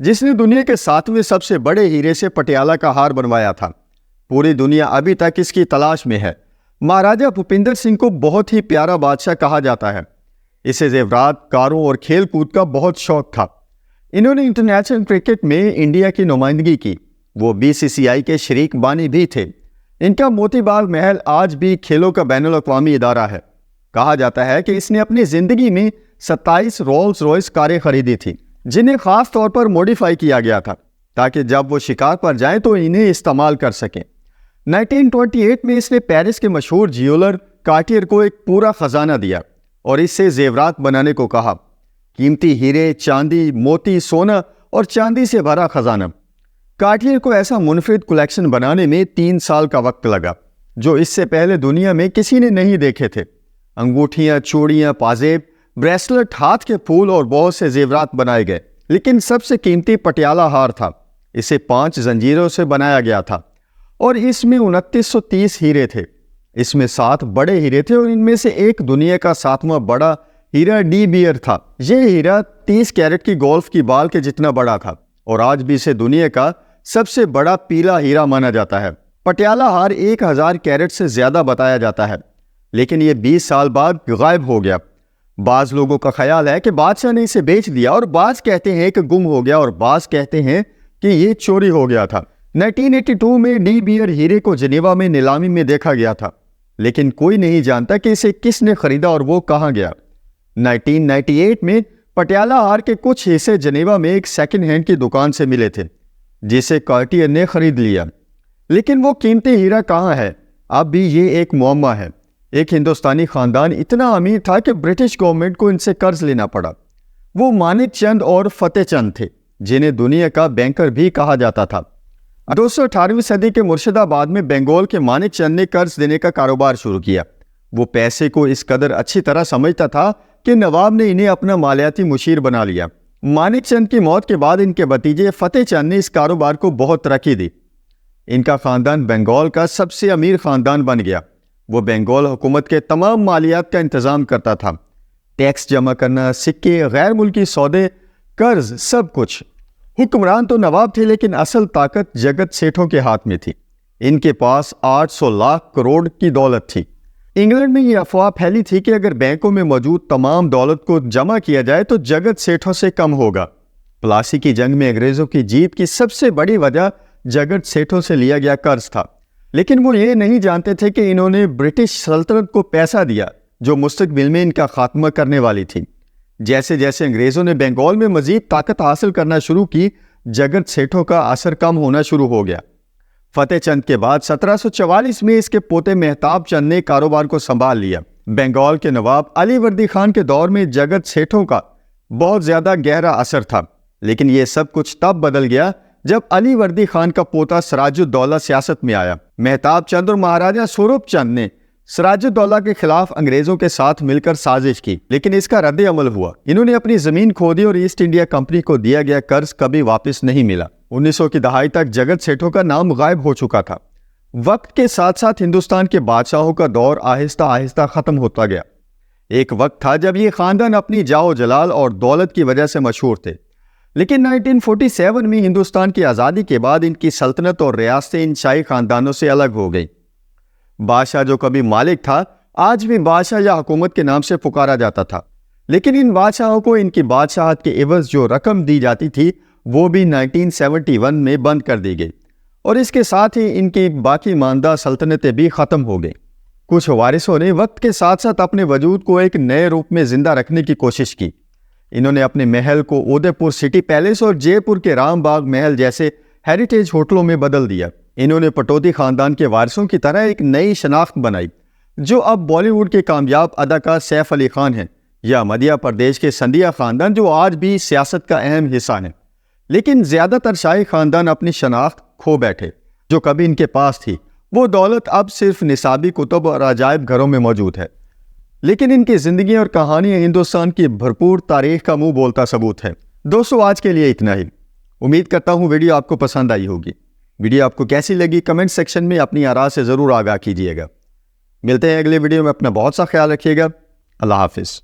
جس نے دنیا کے 7ویں سب سے بڑے ہیرے سے پٹیالہ کا ہار بنوایا تھا۔ پوری دنیا ابھی تک اس کی تلاش میں ہے۔ مہاراجا بھوپندر سنگھ کو بہت ہی پیارا بادشاہ کہا جاتا ہے۔ اسے زیورات، کاروں اور کھیل کود کا بہت شوق تھا۔ انہوں نے انٹرنیشنل کرکٹ میں انڈیا کی نمائندگی کی۔ وہ BCCI کے شریک بانی بھی تھے۔ ان کا موتی باغ محل آج بھی کھیلوں کا بین الاقوامی ادارہ ہے۔ کہا جاتا ہے کہ اس نے اپنی زندگی میں 27 رولز روئس کاریں خریدی تھی، جنہیں خاص طور پر موڈیفائی کیا گیا تھا تاکہ جب وہ شکار پر جائیں تو انہیں استعمال کر سکیں۔ 1928 میں اس نے پیرس کے مشہور جیولر کارٹیئر کو ایک پورا خزانہ دیا اور اس سے زیورات بنانے کو کہا۔ قیمتی ہیرے، چاندی، موتی، سونا اور چاندی سے بھرا خزانہ۔ کارٹیئر کو ایسا منفرد کلیکشن بنانے میں 3 سال کا وقت لگا، جو اس سے پہلے دنیا میں کسی نے نہیں دیکھے تھے۔ انگوٹھیاں، چوڑیاں، پازیب، بریسلٹ، ہاتھ کے پھول اور بہت سے زیورات بنائے گئے، لیکن سب سے قیمتی پٹیالہ ہار تھا۔ اسے 5 زنجیروں سے بنایا گیا تھا اور اس میں 2930 ہیرے تھے۔ اس میں 7 بڑے ہیرے تھے اور ان میں سے ایک دنیا کا 7واں بڑا ہیرا ڈی بیئر تھا۔ یہ ہیرا 30 کیرٹ کی گولف کی بال کے جتنا بڑا تھا اور آج بھی اسے دنیا کا سب سے بڑا پیلا ہیرا مانا جاتا ہے۔ پٹیالہ ہار 1000 کیرٹ سے زیادہ بتایا جاتا ہے، لیکن یہ 20 سال بعد غائب ہو گیا۔ بعض لوگوں کا خیال ہے کہ بادشاہ نے اسے بیچ دیا، اور بعض کہتے ہیں کہ گم ہو گیا، اور بعض کہتے ہیں کہ یہ چوری ہو گیا تھا۔ 1982 میں ڈی بیئر ہیرے کو جنیوا میں نیلامی میں دیکھا گیا تھا، لیکن کوئی نہیں جانتا کہ اسے کس نے خریدا اور وہ کہاں گیا۔ 1998 میں پٹیالہ ہار کے کچھ حصے جنیوا میں ایک سیکنڈ ہینڈ کی دکان سے ملے تھے، جسے کارٹیئر نے خرید لیا۔ لیکن وہ قیمتی ہیرا کہاں ہے؟ اب بھی یہ ایک معمہ ہے۔ ایک ہندوستانی خاندان اتنا امیر تھا کہ برٹش گورنمنٹ کو ان سے قرض لینا پڑا۔ وہ مانک چند اور فتح چند تھے، جنہیں دنیا کا بینکر بھی کہا جاتا تھا۔ 218ویں صدی کے مرشد آباد میں بنگال کے مانک چند نے قرض دینے کا کاروبار شروع کیا۔ وہ پیسے کو اس قدر اچھی طرح سمجھتا تھا کہ نواب نے انہیں اپنا مالیاتی مشیر بنا لیا۔ مانک چند کی موت کے بعد ان کے بھتیجے فتح چند نے اس کاروبار کو بہت ترقی دی۔ ان کا خاندان بنگال کا سب سے امیر خاندان بن گیا۔ وہ بنگال حکومت کے تمام مالیات کا انتظام کرتا تھا، ٹیکس جمع کرنا، سکے، غیر ملکی سودے، قرض، سب کچھ۔ حکمران تو نواب تھے، لیکن اصل طاقت جگت سیٹھوں کے ہاتھ میں تھی۔ ان کے پاس 800 لاکھ کروڑ کی دولت تھی۔ انگلینڈ میں یہ افواہ پھیلی تھی کہ اگر بینکوں میں موجود تمام دولت کو جمع کیا جائے تو جگت سیٹھوں سے کم ہوگا۔ پلاسی کی جنگ میں انگریزوں کی جیت کی سب سے بڑی وجہ جگت سیٹھوں سے لیا گیا قرض تھا، لیکن وہ یہ نہیں جانتے تھے کہ انہوں نے برٹش سلطنت کو پیسہ دیا جو مستقبل میں ان کا خاتمہ کرنے والی تھی۔ جیسے جیسے انگریزوں نے بنگال میں مزید طاقت حاصل کرنا شروع کی، جگت سیٹھوں کا اثر کم ہونا شروع ہو گیا۔ فتح چند کے بعد 1744 میں اس کے پوتے مہتاب چند نے کاروبار کو سنبھال لیا۔ بنگال کے نواب علی وردی خان کے دور میں جگت سیٹھوں کا بہت زیادہ گہرا اثر تھا، لیکن یہ سب کچھ تب بدل گیا جب علی وردی خان کا پوتا سراج الدولہ سیاست میں آیا۔ مہتاب چند اور مہاراجا سوروپ چند نے سراج الدولہ کے خلاف انگریزوں کے ساتھ مل کر سازش کی، لیکن اس کا رد عمل ہوا۔ انہوں نے اپنی زمین کھو دی اور ایسٹ انڈیا کمپنی کو دیا گیا قرض کبھی واپس نہیں ملا۔ 1900 کی دہائی تک جگت سیٹھوں کا نام غائب ہو چکا تھا۔ وقت کے ساتھ ساتھ ہندوستان کے بادشاہوں کا دور آہستہ آہستہ ختم ہوتا گیا۔ ایک وقت تھا جب یہ خاندان اپنی جاہ و جلال اور دولت کی وجہ سے مشہور تھے، لیکن 1947 میں ہندوستان کی آزادی کے بعد ان کی سلطنت اور ریاستیں ان شاہی خاندانوں سے الگ ہو گئی۔ بادشاہ جو کبھی مالک تھا، آج بھی بادشاہ یا حکومت کے نام سے پکارا جاتا تھا، لیکن ان بادشاہوں کو ان کی بادشاہت کے عوض جو رقم دی جاتی تھی وہ بھی 1971 میں بند کر دی گئی، اور اس کے ساتھ ہی ان کی باقی ماندہ سلطنتیں بھی ختم ہو گئیں۔ کچھ وارثوں نے وقت کے ساتھ ساتھ اپنے وجود کو ایک نئے روپ میں زندہ رکھنے کی کوشش کی۔ انہوں نے اپنے محل کو اودے پور سٹی پیلیس اور جے پور کے رام باغ محل جیسے ہیریٹیج ہوٹلوں میں بدل دیا۔ انہوں نے پٹودی خاندان کے وارثوں کی طرح ایک نئی شناخت بنائی، جو اب بالی ووڈ کے کامیاب اداکار سیف علی خان ہیں، یا مدھیہ پردیش کے سندھیا خاندان جو آج بھی سیاست کا اہم حصہ ہیں۔ لیکن زیادہ تر شاہی خاندان اپنی شناخت کھو بیٹھے جو کبھی ان کے پاس تھی۔ وہ دولت اب صرف نصابی کتب اور عجائب گھروں میں موجود ہے، لیکن ان کی زندگی اور کہانیاں ہندوستان کی بھرپور تاریخ کا منہ بولتا ثبوت ہے۔ دوستو، آج کے لیے اتنا ہی۔ امید کرتا ہوں ویڈیو آپ کو پسند آئی ہوگی۔ ویڈیو آپ کو کیسی لگی کمنٹ سیکشن میں اپنی آراء سے ضرور آگاہ کیجیے گا۔ ملتے ہیں اگلے ویڈیو میں، اپنا بہت سا خیال رکھیے گا۔ اللہ حافظ۔